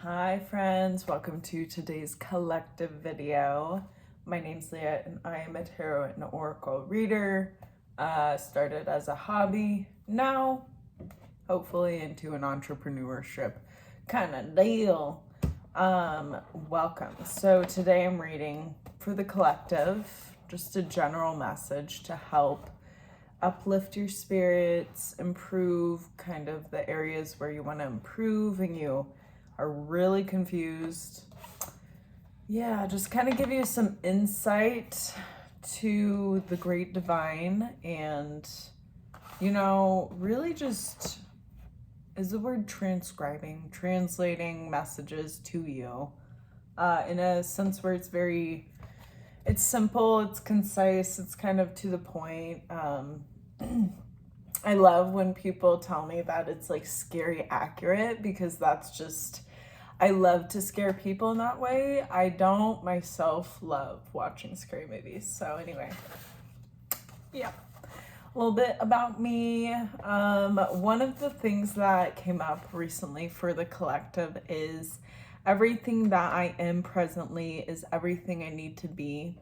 Hi friends, welcome to today's collective video. My name's Leah and I am a tarot and oracle reader. Started as a hobby, now hopefully into an entrepreneurship kind of deal. Welcome. So today I'm reading for the collective, just a general message to help uplift your spirits, improve kind of the areas where you want to improve and you are really confused. Yeah, just kind of give you some insight to the great divine and, really just is the word translating messages to you in a sense where it's simple, it's concise, it's kind of to the point. I love when people tell me that it's like scary accurate because that's just, I love to scare people in that way. I don't myself love watching scary movies. So anyway, yeah, a little bit about me. One of the things that came up recently for the collective is everything that I am presently is everything I need to be.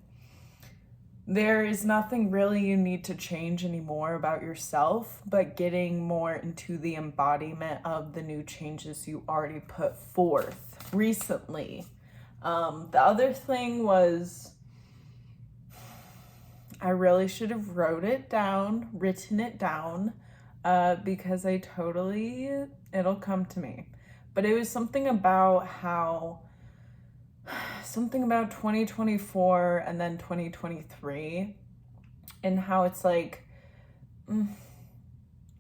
There is nothing really you need to change anymore about yourself, but getting more into the embodiment of the new changes you already put forth recently. The other thing was I really should have written it down, because it'll come to me. But it was something about 2024 and then 2023 and how it's like,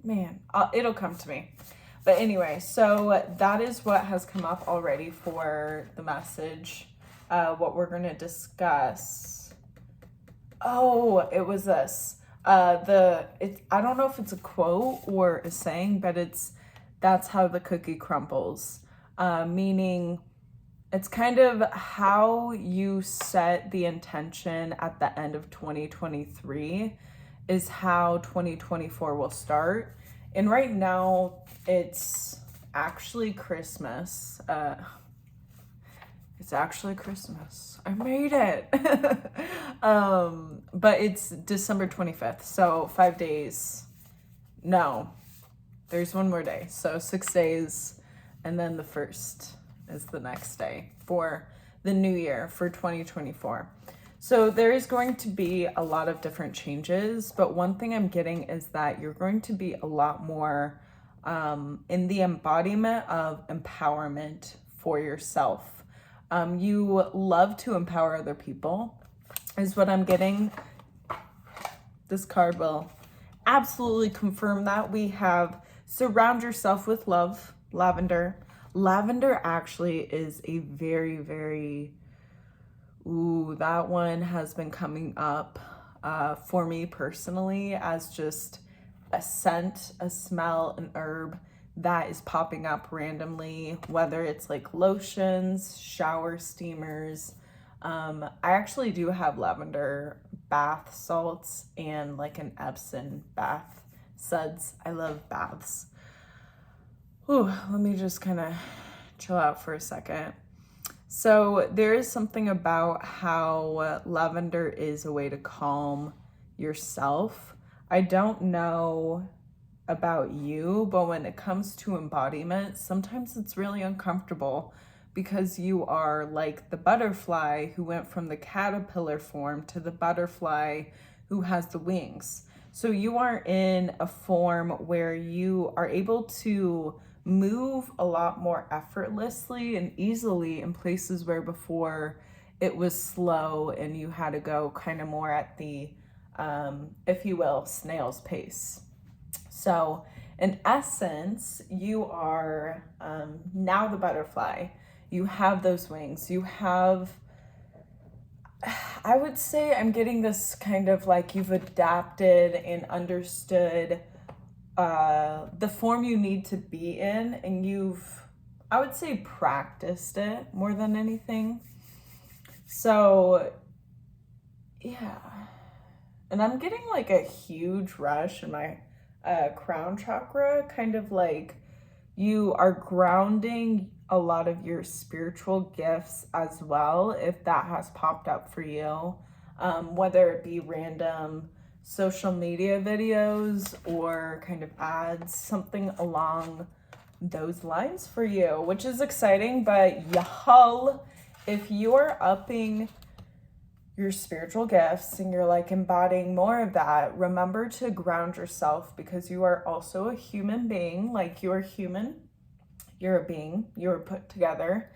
it'll come to me. But anyway, so that is what has come up already for the message. What we're going to discuss. Oh, it was this. I don't know if it's a quote or a saying, but that's how the cookie crumbles. Meaning it's kind of how you set the intention at the end of 2023 is how 2024 will start. And right now it's actually Christmas. It's actually Christmas. I made it. But it's December 25th. So 5 days. No, there's one more day. So 6 days. And then the 1st is the next day for the new year for 2024. So there is going to be a lot of different changes, but one thing I'm getting is that you're going to be a lot more in the embodiment of empowerment for yourself. You love to empower other people, is what I'm getting. This card will absolutely confirm that. We have surround yourself with love, lavender. Lavender actually is a very, very, that one has been coming up for me personally as just a scent, a smell, an herb that is popping up randomly, whether it's like lotions, shower steamers. I actually do have lavender bath salts and like an Epsom bath suds. I love baths. Ooh, let me just kind of chill out for a second. So there is something about how lavender is a way to calm yourself. I don't know about you, but when it comes to embodiment, sometimes it's really uncomfortable because you are like the butterfly who went from the caterpillar form to the butterfly who has the wings. So you are in a form where you are able to move a lot more effortlessly and easily in places where before it was slow and you had to go kind of more at the, if you will, snail's pace. So in essence, you are now the butterfly. You have those wings. You have, I would say I'm getting this kind of like you've adapted and understood the form you need to be in, and I would say, practiced it more than anything. So, yeah. And I'm getting like a huge rush in my crown chakra, kind of like you are grounding a lot of your spiritual gifts as well, if that has popped up for you, whether it be random social media videos or kind of ads, something along those lines for you, which is exciting. But y'all, if you're upping your spiritual gifts and you're like embodying more of that, remember to ground yourself, because you are also a human being. Like, you're human, you're a being, you're put together.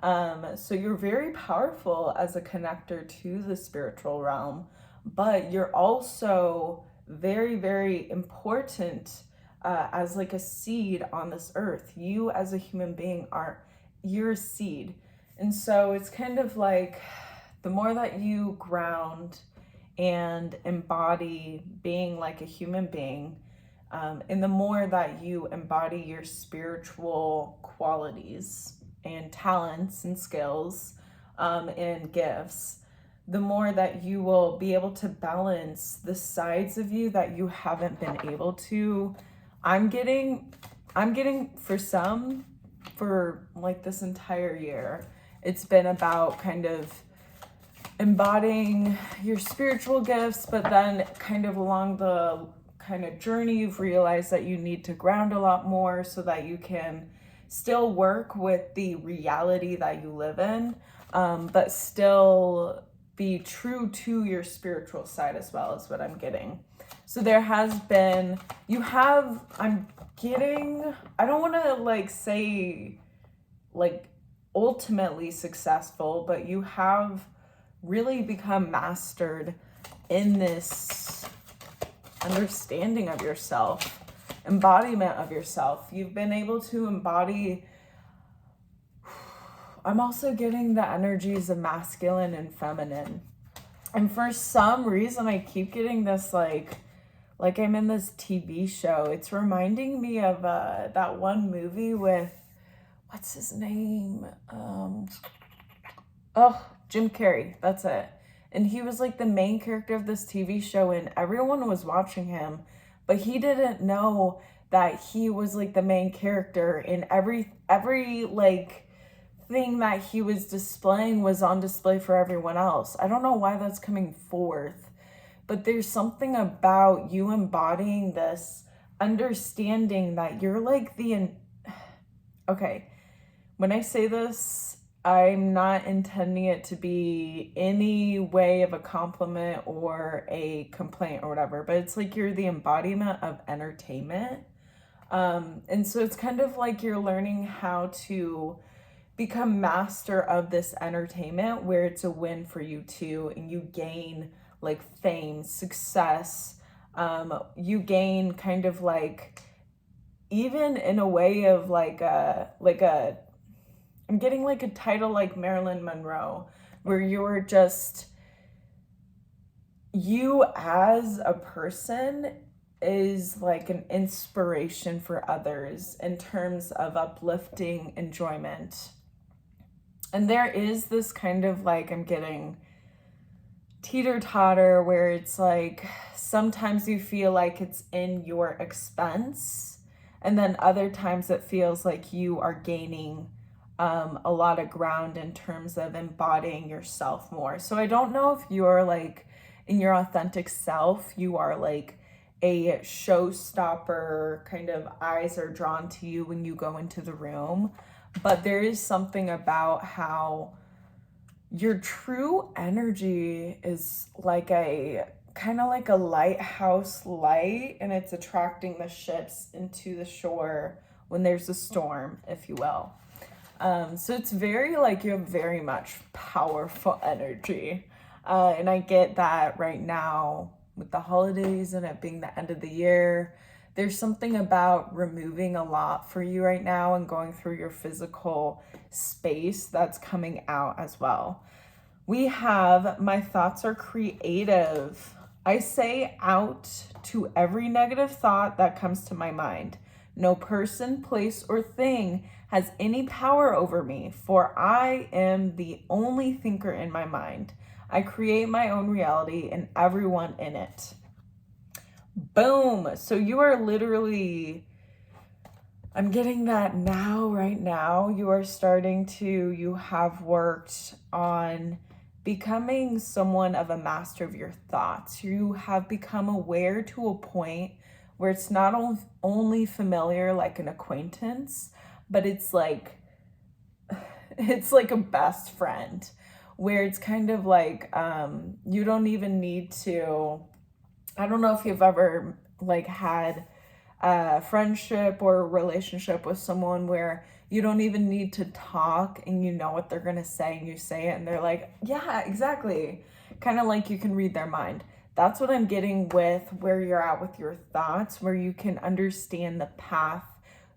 So you're very powerful as a connector to the spiritual realm, but you're also very, very important as like a seed on this earth. You as a human being you're a seed. And so it's kind of like, the more that you ground and embody being like a human being, and the more that you embody your spiritual qualities and talents and skills and gifts, the more that you will be able to balance the sides of you that you haven't been able to. I'm getting for like this entire year, it's been about kind of embodying your spiritual gifts, but then kind of along the kind of journey, you've realized that you need to ground a lot more so that you can still work with the reality that you live in, but still be true to your spiritual side as well, is what I'm getting. So there has been, I don't want to like say like ultimately successful, but you have really become mastered in this understanding of yourself, embodiment of yourself. You've been able to embody. I'm also getting the energies of masculine and feminine. And for some reason, I keep getting this like I'm in this TV show. It's reminding me of that one movie with, what's his name? Jim Carrey, that's it. And he was like the main character of this TV show, and everyone was watching him, but he didn't know that he was like the main character, and every like thing that he was displaying was on display for everyone else. I don't know why that's coming forth, but there's something about you embodying this understanding that you're like okay, when I say this, I'm not intending it to be any way of a compliment or a complaint or whatever, but it's like you're the embodiment of entertainment. And so it's kind of like you're learning how to become master of this entertainment where it's a win for you too, and you gain like fame, success. You gain kind of like, even in a way of I'm getting like a title like Marilyn Monroe, where you're just, you as a person is like an inspiration for others in terms of uplifting enjoyment. And there is this kind of like, I'm getting teeter-totter where it's like, sometimes you feel like it's in your expense, and then other times it feels like you are gaining a lot of ground in terms of embodying yourself more. So I don't know if you're like in your authentic self, you are like a showstopper, kind of eyes are drawn to you when you go into the room, but there is something about how your true energy is like a kind of like a lighthouse light, and it's attracting the ships into the shore when there's a storm, if you will. So it's very like, you have very much powerful energy. And I get that right now with the holidays and it being the end of the year, there's something about removing a lot for you right now and going through your physical space that's coming out as well. We have, my thoughts are creative. I say out to every negative thought that comes to my mind. No person, place, or thing has any power over me, for I am the only thinker in my mind. I create my own reality and everyone in it. Boom. So you are literally I'm getting that now, right now, you have worked on becoming somewhat of a master of your thoughts. You have become aware to a point where it's not only familiar like an acquaintance, but it's like a best friend, where it's kind of like you don't even need to. I don't know if you've ever like had a friendship or a relationship with someone where you don't even need to talk and you know what they're gonna say and you say it and they're like, yeah, exactly. Kind of like you can read their mind. That's what I'm getting with where you're at with your thoughts, where you can understand the path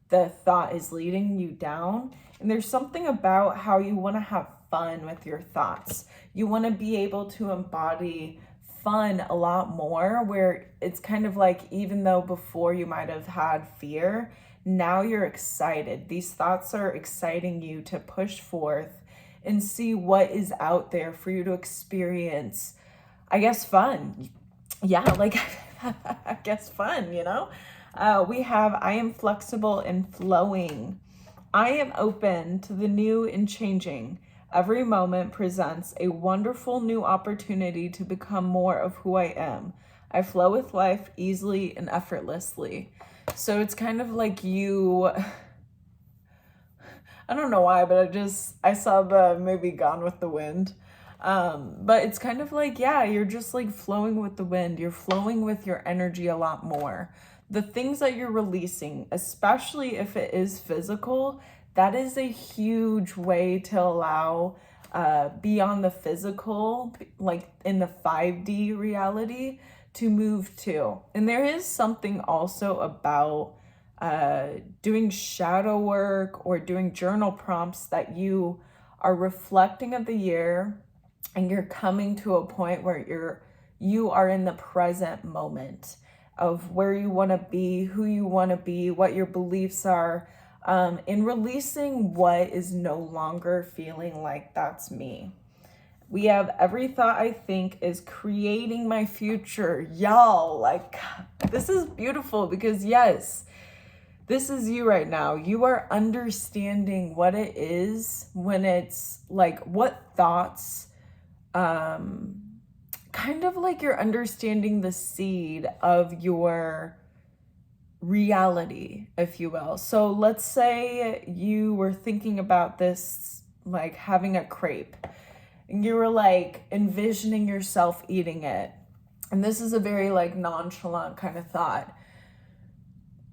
the thought is leading you down. And there's something about how you want to have fun with your thoughts. You want to be able to embody fun a lot more, where it's kind of like, even though before you might have had fear, now you're excited. These thoughts are exciting you to push forth and see what is out there for you to experience. I guess fun. Yeah, like I guess fun, you know? We have I am flexible and flowing. I am open to the new and changing. Every moment presents a wonderful new opportunity to become more of who I am. I flow with life easily and effortlessly. So it's kind of like you, I don't know why, but I saw the movie Gone with the Wind. But it's kind of like, yeah, you're just like flowing with the wind. You're flowing with your energy a lot more. The things that you're releasing, especially if it is physical, that is a huge way to allow beyond the physical, like in the 5D reality, to move to. And there is something also about doing shadow work or doing journal prompts that you are reflecting of the year, and you're coming to a point where you are in the present moment of where you want to be, who you want to be, what your beliefs are, in releasing what is no longer feeling like that's me. We have every thought I think is creating my future. Y'all, like, this is beautiful because, yes, this is you right now. You are understanding what it is when it's like what thoughts, kind of like you're understanding the seed of your reality, if you will. So let's say you were thinking about this, like having a crepe, and you were like envisioning yourself eating it. And this is a very like nonchalant kind of thought.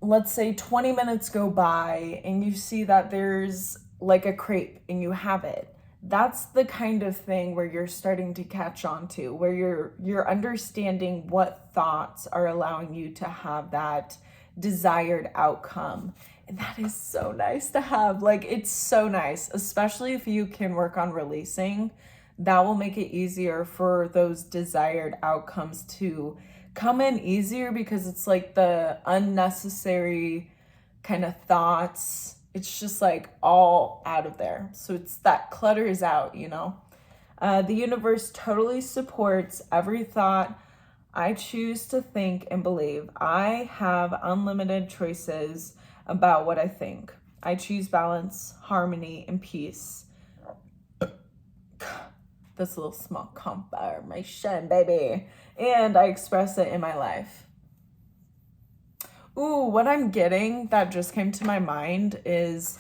Let's say 20 minutes go by and you see that there's like a crepe and you have it. That's the kind of thing where you're starting to catch on to, where you're understanding what thoughts are allowing you to have that desired outcome. And that is so nice to have. Like, it's so nice, especially if you can work on releasing. That will make it easier for those desired outcomes to come in easier, because it's like the unnecessary kind of thoughts, it's just like all out of there. So it's that clutter is out, you know? The universe totally supports every thought I choose to think and believe. I have unlimited choices about what I think. I choose balance, harmony, and peace. That's a little small confirmation, baby. And I express it in my life. Ooh, what I'm getting that just came to my mind is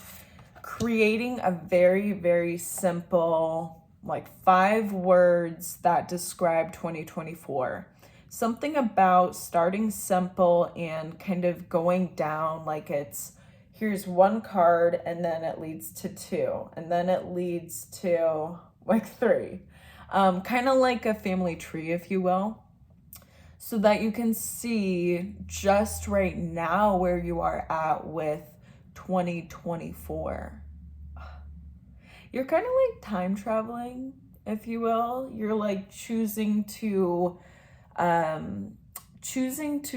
creating a very, very simple, like 5 words that describe 2024. Something about starting simple and kind of going down, like it's, here's 1 card and then it leads to 2 and then it leads to like 3. Kind of like a family tree, if you will, so that you can see just right now where you are at with 2024. You're kind of like time traveling, if you will. You're like choosing to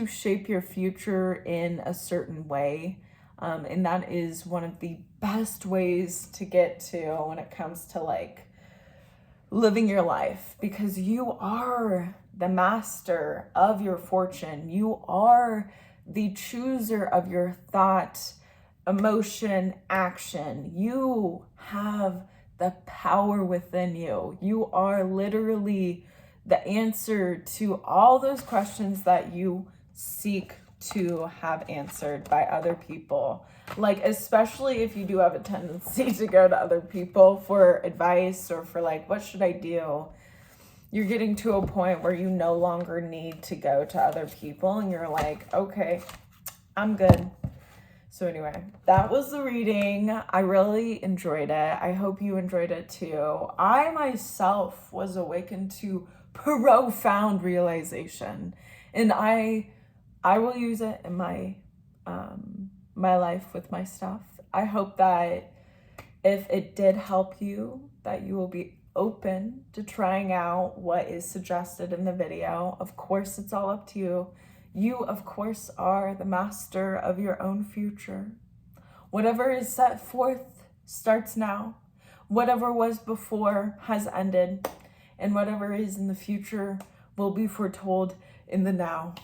shape your future in a certain way. And that is one of the best ways to get to when it comes to like living your life, because you are the master of your fortune. You are the chooser of your thought emotion, action. You have the power within you. You are literally the answer to all those questions that you seek to have answered by other people. Like, especially if you do have a tendency to go to other people for advice or for like, what should I do? You're getting to a point where you no longer need to go to other people and you're like, okay, I'm good. So anyway, that was the reading. I really enjoyed it. I hope you enjoyed it too. I myself was awakened to profound realization, and I will use it in my my life with my stuff. I hope that if it did help you, that you will be open to trying out what is suggested in the video. Of course, it's all up to you. You, of course, are the master of your own future. Whatever is set forth starts now. Whatever was before has ended. And whatever is in the future will be foretold in the now.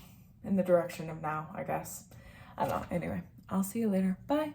In the direction of now, I guess. I don't know. Anyway, I'll see you later. Bye.